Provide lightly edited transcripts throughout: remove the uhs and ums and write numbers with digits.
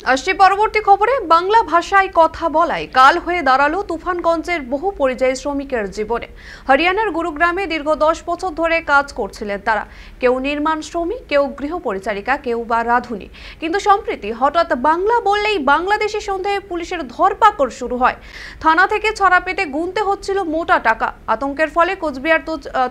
আসছে পরবর্তী খবরে বাংলা ভাষায় কথা বলায় কাল হয়ে দাঁড়ালো তুফানগঞ্জের বহু পরিযায়ী শ্রমিকের জীবনে। হরিয়ানার গুরুগ্রামে দীর্ঘ 10 বছর ধরে কাজ করছিলেন তারা। কেউ নির্মাণ শ্রমিক, কেউ গৃহ পরিচারিকা, কেউ বা রাঁধুনি। কিন্তু সম্প্রতি হঠাৎ বাংলা বললেই বাংলাদেশি সন্দেহে পুলিশের ধরপাকড় শুরু হয়। থানা থেকে ছড়া পেতে গুনতে হচ্ছিল মোটা টাকা। আতঙ্কের ফলে কোচবিহার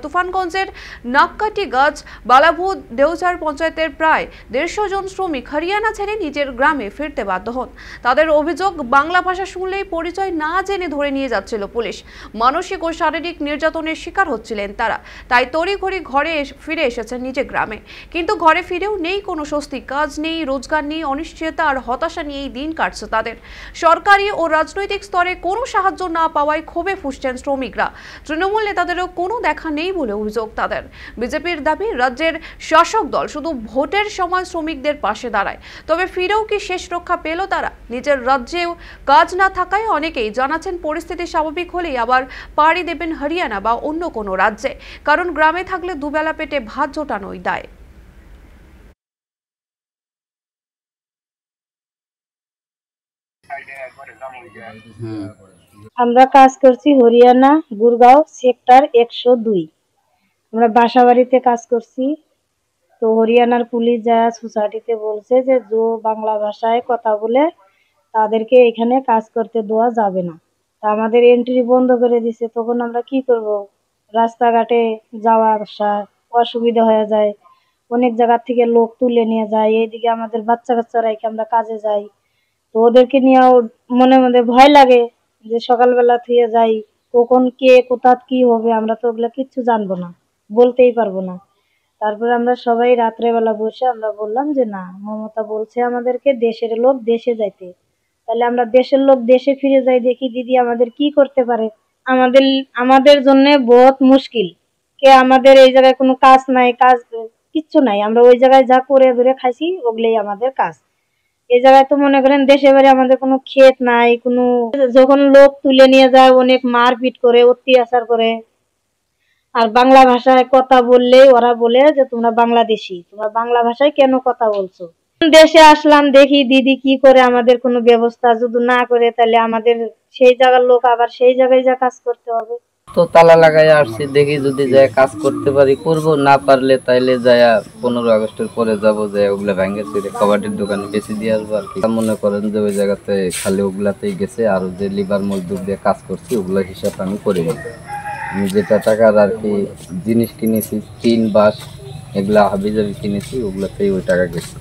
তুফানগঞ্জের নাককাটি গাছ বালাভু দেউচার পঞ্চায়েতের প্রায় 150 জন শ্রমিক হরিয়ানা ছেড়ে নিজের গ্রামে ফিরতে বাধ্য হন। তাদের অভিযোগ, বাংলা ভাষা শুনলেই পরিচয় না জেনে ধরে নিয়ে যাচ্ছিল পুলিশ। মানসিক ও শারীরিক নির্যাতনের শিকার হচ্ছিলেন তারা। তাই তড়িঘড়ি ঘরে ফিরে এসেছেন নিজের গ্রামে। কিন্তু ঘরে ফিরেও নেই কোনো স্বস্তি, কাজ নেই, রোজগার নেই, অনিশ্চয়তা আর হতাশা নিয়েই দিন কাটছে তাদের। সরকারি ও রাজনৈতিক স্তরে কোনো সাহায্য না পাওয়ায় ক্ষোভে ফুঁসছেন শ্রমিকরা। তৃণমূল নেতাদেরও কোনো দেখা নেই বলে অভিযোগ তাদের। বিজেপির দাবি, রাজ্যের শাসক দল শুধু ভোটের সময় শ্রমিকদের পাশে দাঁড়ায়। তবে ফিরেও কি শেষ রক্ষা পেল তারা? নিজের রাজ্যেও কাজ না থাকায় অনেকেই জানাচ্ছেন পরিস্থিতি স্বাভাবিক হলেই আবার পাড়ি দেবেন হরিয়ানা বা অন্য কোনো রাজ্যে। কারণ গ্রামে থাকলে দুবেলা পেটে ভাত জোটানোই দায়। আমরা কাজ করছি হরিয়ানা গুরগাঁও সেক্টর 102। আমরা বাসা বাড়িতে কাজ করছি। তো হরিয়ানার পুলিশ যা সোসাইটিতে বলছে যে বাংলা ভাষায় কথা বলে তাদেরকে এখানে কাজ করতে দেওয়া যাবে না। তা আমাদের এন্ট্রি বন্ধ করে দিছে। তখন আমরা কি করব? রাস্তাঘাটে যাওয়া আসা অসুবিধা হয়ে যায়। অনেক জায়গা থেকে লোক তুলে নিয়ে যায়। এইদিকে আমাদের বাচ্চা কাচ্চা রেখে আমরা কাজে যাই। তো ওদেরকে নিয়েও মনে মনে ভয় লাগে যে সকালবেলা থুয়ে যাই, কখন কে কোথা কি হবে আমরা তো ওগুলা কিচ্ছু জানবো না, বলতেই পারবো না। তারপরে আমরা সবাই রাত্রেবেলা বসে আমরা বললাম যে না, মমতা বলছে আমাদেরকে দেশের লোক দেশে যাইতে, তাহলে আমরা দেশের লোক দেশে ফিরে যাই, দেখি দিদি আমাদের কি করতে পারে। আমাদের আমাদের জন্য বহুত মুশকিল। কে আমাদের এই জায়গায় কোনো কাজ নাই, কাজ কিচ্ছু নাই। আমরা ওই জায়গায় যা করে ধরে খাইছি ওগুলোই আমাদের কাজ। এই জায়গায় তো মনে করেন দেশে বাড়ি আমাদের কোনো ক্ষেত নাই, কোনো যখন লোক তুলে নিয়ে যায় অনেক মারপিট করে, অত্যাচার করে। আর বাংলা ভাষায় কথা বললে ওরা বলে যে তোমরা বাংলাদেশি, তোমরা বাংলা ভাষায় কেন কথা বলছো। দেশে আসলাম, দেখি দিদি কি করে, আমাদের কোনো ব্যবস্থা যদি না করে তাহলে আমাদের সেই জায়গার লোক আবার সেই জায়গায় যা কাজ করতে হবে। তো তালা লাগাই আসছি, দেখি যদি যায় কাজ করতে পারি করব, না পারলে তাইলে যায় 15 আগস্টের পরে যাবো, যে ওগুলা ভেঙে ছিঁড়ে কাবাডির দোকানে বেশি দিয়ে আসবো আর কি। মনে করেন যে ওই জায়গাতে খালি ওগুলাতেই গেছে, আর যে লিবার মজদুর দিয়ে কাজ করছি ওগুলা হিসাব আমি করে নিই। আমি যেটা টাকার আর কি জিনিস কিনেছি, টিন বাঁশ এগুলা হাবিজাবি কিনেছি, ওগুলাতেই ওই টাকা গেছে।